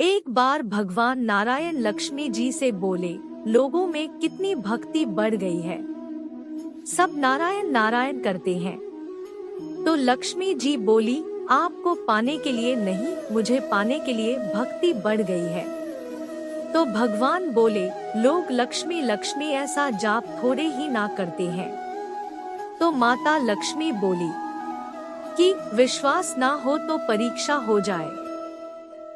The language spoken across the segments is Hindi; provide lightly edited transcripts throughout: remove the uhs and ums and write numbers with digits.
एक बार भगवान नारायण लक्ष्मी जी से बोले, लोगों में कितनी भक्ति बढ़ गई है, सब नारायण नारायण करते हैं। तो लक्ष्मी जी बोली, आपको पाने के लिए नहीं, मुझे पाने के लिए भक्ति बढ़ गई है। तो भगवान बोले, लोग लक्ष्मी लक्ष्मी ऐसा जाप थोड़े ही ना करते हैं। तो माता लक्ष्मी बोली कि विश्वास ना हो तो परीक्षा हो जाए।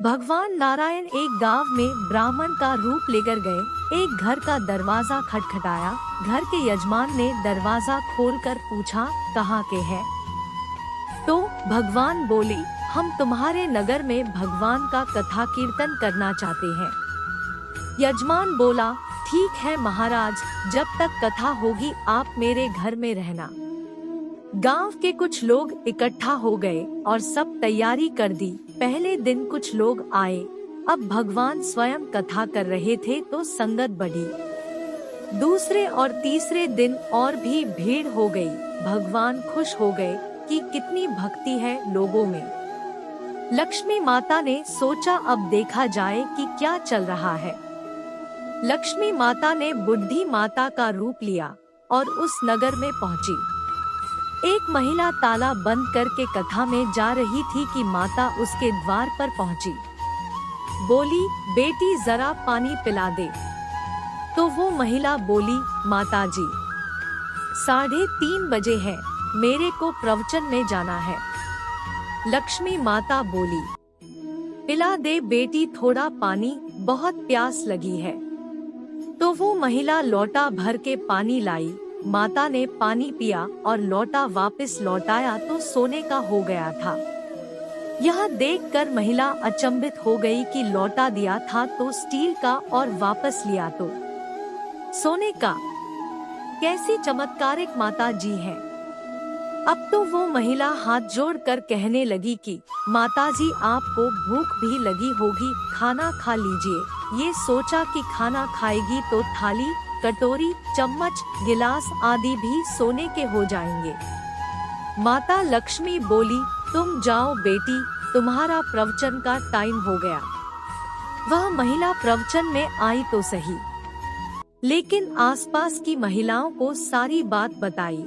भगवान नारायण एक गांव में ब्राह्मण का रूप लेकर गए। एक घर का दरवाजा खटखटाया। घर के यजमान ने दरवाजा खोलकर पूछा, कहाँ के हैं? तो भगवान बोले, हम तुम्हारे नगर में भगवान का कथा कीर्तन करना चाहते हैं। यजमान बोला, ठीक है महाराज, जब तक कथा होगी आप मेरे घर में रहना। गांव के कुछ लोग इकट्ठा हो गए और सब तैयारी कर दी। पहले दिन कुछ लोग आए। अब भगवान स्वयं कथा कर रहे थे तो संगत बढ़ी। दूसरे और तीसरे दिन और भी भीड़ हो गई। भगवान खुश हो गए कि कितनी भक्ति है लोगों में। लक्ष्मी माता ने सोचा, अब देखा जाए कि क्या चल रहा है। लक्ष्मी माता ने बुद्धि माता का रूप लिया और उस नगर में पहुंची। एक महिला ताला बंद करके कथा में जा रही थी कि माता उसके द्वार पर पहुंची। बोली, बेटी जरा पानी पिला दे। तो वो महिला बोली, माताजी 3:30 बजे है, मेरे को प्रवचन में जाना है। लक्ष्मी माता बोली, पिला दे बेटी थोड़ा पानी, बहुत प्यास लगी है। तो वो महिला लोटा भर के पानी लाई। माता ने पानी पिया और लोटा वापस लौटाया तो सोने का हो गया था। यह देखकर महिला अचंभित हो गई कि लौटा दिया था तो स्टील का और वापस लिया तो सोने का। कैसी चमत्कारिक माता जी हैं। अब तो वो महिला हाथ जोड़कर कहने लगी कि माताजी आपको भूख भी लगी होगी, खाना खा लीजिए। ये सोचा कि खाना खाएगी तो थाली, कटोरी, चम्मच, गिलास आदि भी सोने के हो जाएंगे। माता लक्ष्मी बोली, तुम जाओ बेटी, तुम्हारा प्रवचन का टाइम हो गया। वह महिला प्रवचन में आई तो सही, लेकिन आसपास की महिलाओं को सारी बात बताई।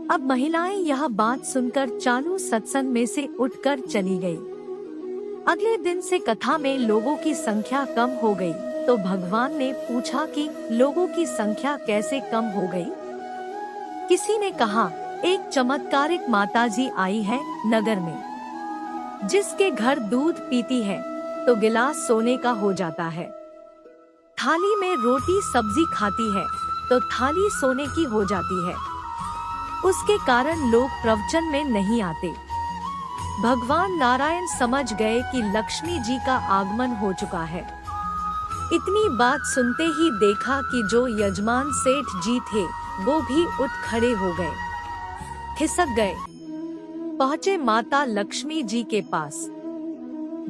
अब महिलाएं यह बात सुनकर चालू सत्संग में से उठकर चली गई। अगले दिन से कथा में लोगों की संख्या कम हो गई। तो भगवान ने पूछा कि लोगों की संख्या कैसे कम हो गई? किसी ने कहा, एक चमत्कारिक माताजी आई है नगर में, जिसके घर दूध पीती है तो गिलास सोने का हो जाता है। थाली में रोटी सब्जी खाती है तो थाली सोने की हो जाती है। उसके कारण लोग प्रवचन में नहीं आते। भगवान नारायण समझ गए कि लक्ष्मी जी का आगमन हो चुका है। इतनी बात सुनते ही देखा कि जो यजमान सेठ जी थे वो भी उठ खड़े हो गए, खिसक गए। पहुँचे माता लक्ष्मी जी के पास।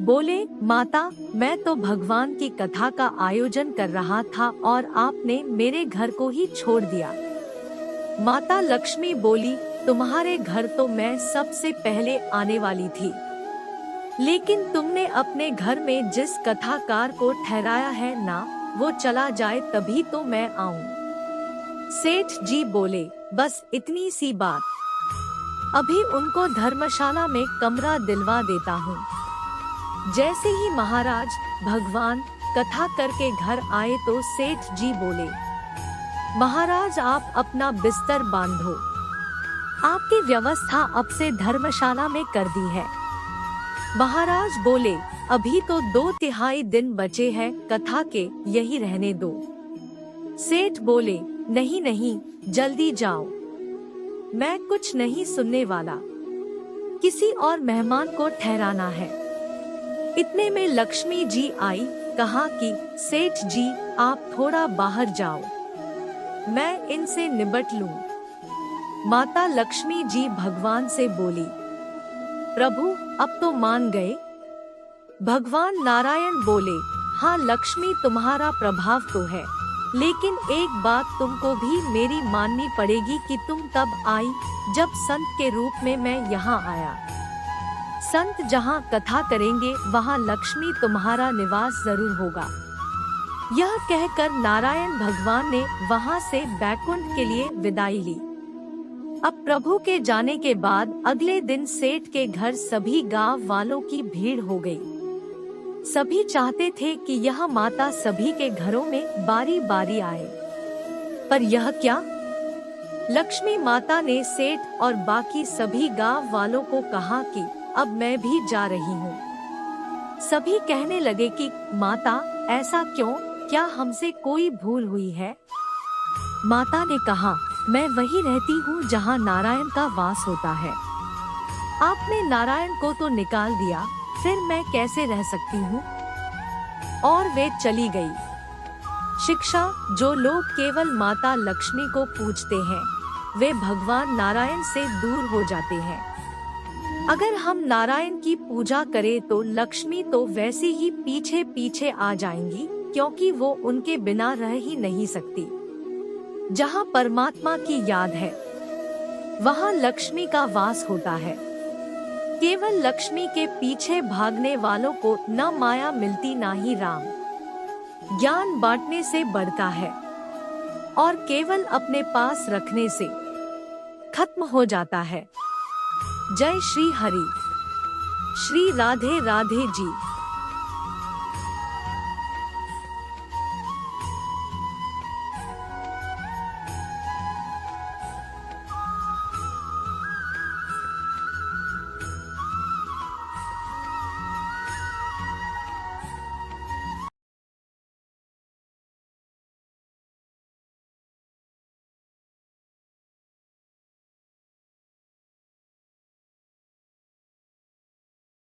बोले, माता मैं तो भगवान की कथा का आयोजन कर रहा था और आपने मेरे घर को ही छोड़ दिया। माता लक्ष्मी बोली, तुम्हारे घर तो मैं सबसे पहले आने वाली थी, लेकिन तुमने अपने घर में जिस कथाकार को ठहराया है ना, वो चला जाए तभी तो मैं आऊं। सेठ जी बोले, बस इतनी सी बात, अभी उनको धर्मशाला में कमरा दिलवा देता हूँ। जैसे ही महाराज भगवान कथा करके घर आए तो सेठ जी बोले, महाराज आप अपना बिस्तर बांधो, आपकी व्यवस्था अब से धर्मशाला में कर दी है। महाराज बोले, अभी तो 2/3 दिन बचे हैं कथा के, यही रहने दो। सेठ बोले, नहीं नहीं, जल्दी जाओ, मैं कुछ नहीं सुनने वाला, किसी और मेहमान को ठहराना है। इतने में लक्ष्मी जी आई, कहा कि सेठ जी आप थोड़ा बाहर जाओ, मैं इनसे निपट लूं। माता लक्ष्मी जी भगवान से बोली, प्रभु अब तो मान गए? भगवान नारायण बोले, हाँ लक्ष्मी तुम्हारा प्रभाव तो है, लेकिन एक बात तुमको भी मेरी माननी पड़ेगी कि तुम तब आई जब संत के रूप में मैं यहाँ आया। संत जहाँ कथा करेंगे वहाँ लक्ष्मी तुम्हारा निवास जरूर होगा। यह कहकर नारायण भगवान ने वहाँ से बैकुंठ के लिए विदाई ली। अब प्रभु के जाने के बाद अगले दिन सेठ के घर सभी गांव वालों की भीड़ हो गई। सभी चाहते थे कि यह माता सभी के घरों में बारी बारी आए, पर यह क्या? लक्ष्मी माता ने सेठ और बाकी सभी गांव वालों को कहा कि अब मैं भी जा रही हूँ। सभी कहने लगे कि माता ऐसा क्यों, क्या हमसे कोई भूल हुई है? माता ने कहा, मैं वही रहती हूँ जहाँ नारायण का वास होता है। आपने नारायण को तो निकाल दिया, फिर मैं कैसे रह सकती हूँ? और वे चली गई। शिक्षा: जो लोग केवल माता लक्ष्मी को पूजते हैं वे भगवान नारायण से दूर हो जाते हैं। अगर हम नारायण की पूजा करें तो लक्ष्मी तो वैसे ही पीछे पीछे आ जाएंगी, क्योंकि वो उनके बिना रह ही नहीं सकती। जहाँ परमात्मा की याद है वहाँ लक्ष्मी का वास होता है। केवल लक्ष्मी के पीछे भागने वालों को न माया मिलती न ही राम। ज्ञान बांटने से बढ़ता है और केवल अपने पास रखने से खत्म हो जाता है। जय श्री हरि। श्री राधे राधे जी।